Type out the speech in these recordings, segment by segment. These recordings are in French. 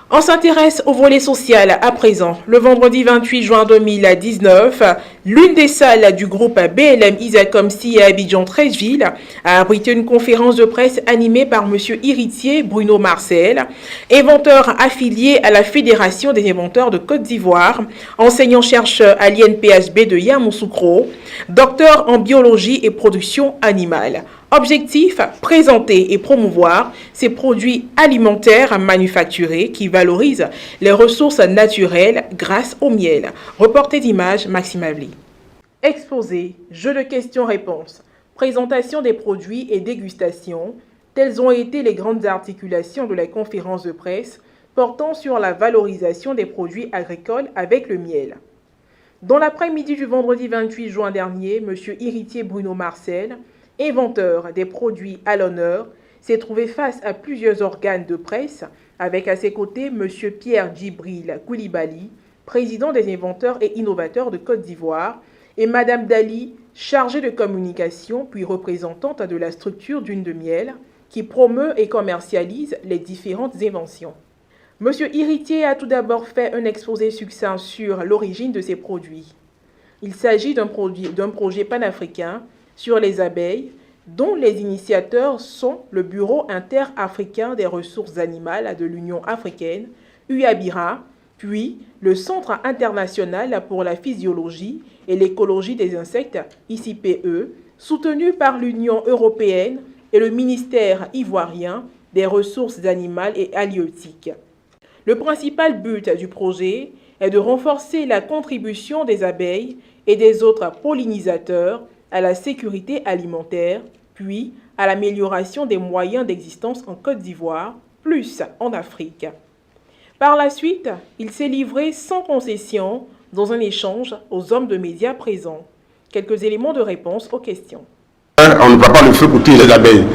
On s'intéresse au volet social à présent. Le vendredi 28 juin 2019, l'une des salles du groupe BLM Isacom à Abidjan-Treichville a abrité une conférence de presse animée par M. Héritier Bruno Marcel, inventeur affilié à la Fédération des inventeurs de Côte d'Ivoire, enseignant-chercheur à l'INPHB de Yamoussoukro, docteur en biologie et production animale. Objectif, présenter et promouvoir ces produits alimentaires manufacturés qui valorisent les ressources naturelles grâce au miel. Reporté d'images, Maxime Avli. Exposé, jeu de questions-réponses, présentation des produits et dégustation, telles ont été les grandes articulations de la conférence de presse portant sur la valorisation des produits agricoles avec le miel. Dans l'après-midi du vendredi 28 juin dernier, M. Héritier Bruno Marcel, inventeur des produits à l'honneur, s'est trouvé face à plusieurs organes de presse, avec à ses côtés M. Pierre Djibril Koulibaly, président des inventeurs et innovateurs de Côte d'Ivoire, et Mme Dali, chargée de communication puis représentante de la structure Dune de Miel, qui promeut et commercialise les différentes inventions. M. Héritier a tout d'abord fait un exposé succinct sur l'origine de ces produits. Il s'agit d'un projet panafricain sur les abeilles, dont les initiateurs sont le Bureau interafricain des ressources animales de l'Union africaine, UABIRA, puis le Centre international pour la physiologie et l'écologie des insectes, ICPE, soutenu par l'Union européenne et le ministère ivoirien des ressources animales et halieutiques. Le principal but du projet est de renforcer la contribution des abeilles et des autres pollinisateurs à la sécurité alimentaire, puis à l'amélioration des moyens d'existence en Côte d'Ivoire, plus en Afrique. Par la suite, il s'est livré sans concession dans un échange aux hommes de médias présents. Quelques éléments de réponse aux questions. On ne prend pas le feu pour tuer les abeilles.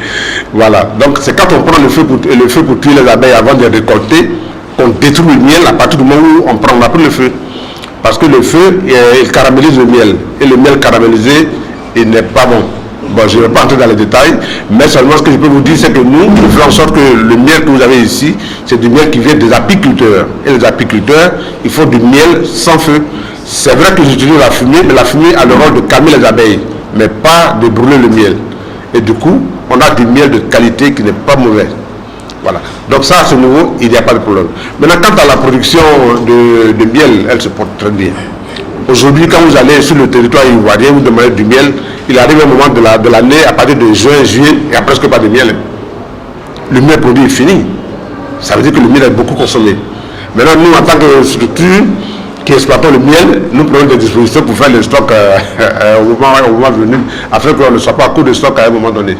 Voilà. Donc c'est quand on prend le feu pour tuer les abeilles avant de les récolter, qu'on détruit le miel à partir du moment où on a pris le feu. Parce que le feu, il caramélise le miel. Et le miel caramélisé, il n'est pas bon. Bon, je ne vais pas entrer dans les détails, mais seulement ce que je peux vous dire, c'est que nous faisons en sorte que le miel que vous avez ici, c'est du miel qui vient des apiculteurs. Et les apiculteurs, il faut du miel sans feu. C'est vrai que j'utilise la fumée, mais la fumée a le rôle de calmer les abeilles, mais pas de brûler le miel. Et du coup, on a du miel de qualité qui n'est pas mauvais. Voilà. Donc ça, à ce niveau, il n'y a pas de problème. Maintenant, quant à la production de miel, elle se porte très bien. Aujourd'hui, quand vous allez sur le territoire ivoirien, vous demandez du miel, il arrive un moment de l'année, à partir de juin, juillet, il n'y a presque pas de miel. Le miel produit est fini. Ça veut dire que le miel est beaucoup consommé. Maintenant, nous, en tant que structure qui exploitons le miel, nous prenons des dispositions pour faire le stock au moment venu, afin qu'on ne soit pas à court de stock à un moment donné.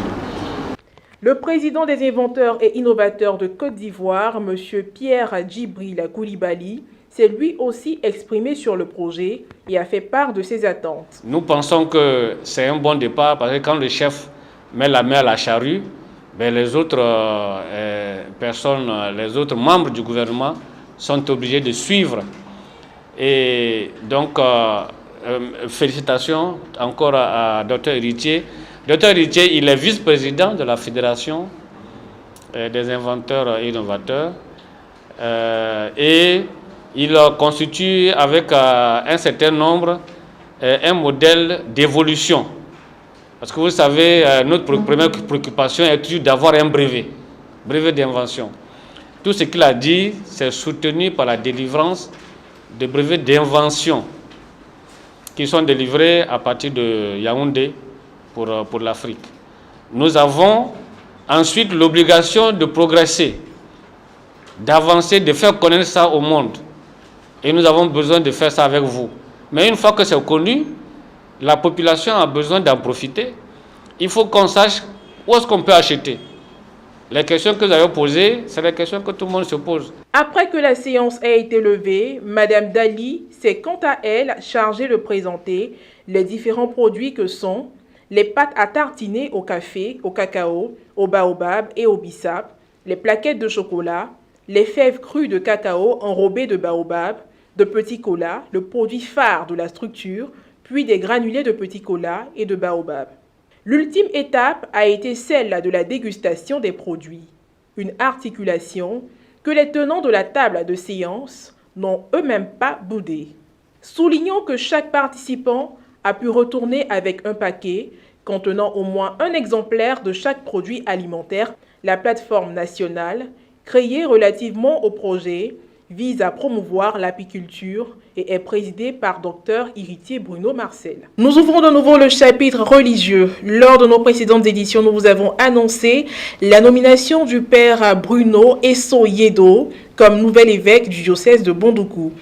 Le président des inventeurs et innovateurs de Côte d'Ivoire, M. Pierre Djibril Koulibaly, s'est lui aussi exprimé sur le projet et a fait part de ses attentes. Nous pensons que c'est un bon départ parce que quand le chef met la main à la charrue, les autres personnes, les autres membres du gouvernement sont obligés de suivre. Et donc, félicitations encore à Dr Héritier. Dr Héritier, il est vice-président de la Fédération des inventeurs et innovateurs. Et il constitue avec un certain nombre un modèle d'évolution. Parce que vous savez, notre première préoccupation est toujours d'avoir un brevet d'invention. Tout ce qu'il a dit, c'est soutenu par la délivrance de brevets d'invention qui sont délivrés à partir de Yaoundé pour l'Afrique. Nous avons ensuite l'obligation de progresser, d'avancer, de faire connaître ça au monde. Et nous avons besoin de faire ça avec vous. Mais une fois que c'est connu, la population a besoin d'en profiter. Il faut qu'on sache où est-ce qu'on peut acheter. Les questions que vous avez posées, c'est les questions que tout le monde se pose. Après que la séance ait été levée, Mme Dali s'est quant à elle chargée de présenter les différents produits que sont les pâtes à tartiner au café, au cacao, au baobab et au bissap, les plaquettes de chocolat, les fèves crues de cacao enrobées de baobab, de petits colas, le produit phare de la structure, puis des granulés de petits colas et de baobab. L'ultime étape a été celle de la dégustation des produits, une articulation que les tenants de la table de séance n'ont eux-mêmes pas boudé. Soulignons que chaque participant a pu retourner avec un paquet contenant au moins un exemplaire de chaque produit alimentaire. La plateforme nationale, créée relativement au projet, vise à promouvoir l'apiculture et est présidée par Dr Héritier Bruno Marcel. Nous ouvrons de nouveau le chapitre religieux. Lors de nos précédentes éditions, nous vous avons annoncé la nomination du père Bruno Esso Yedo comme nouvel évêque du diocèse de Bondoukou.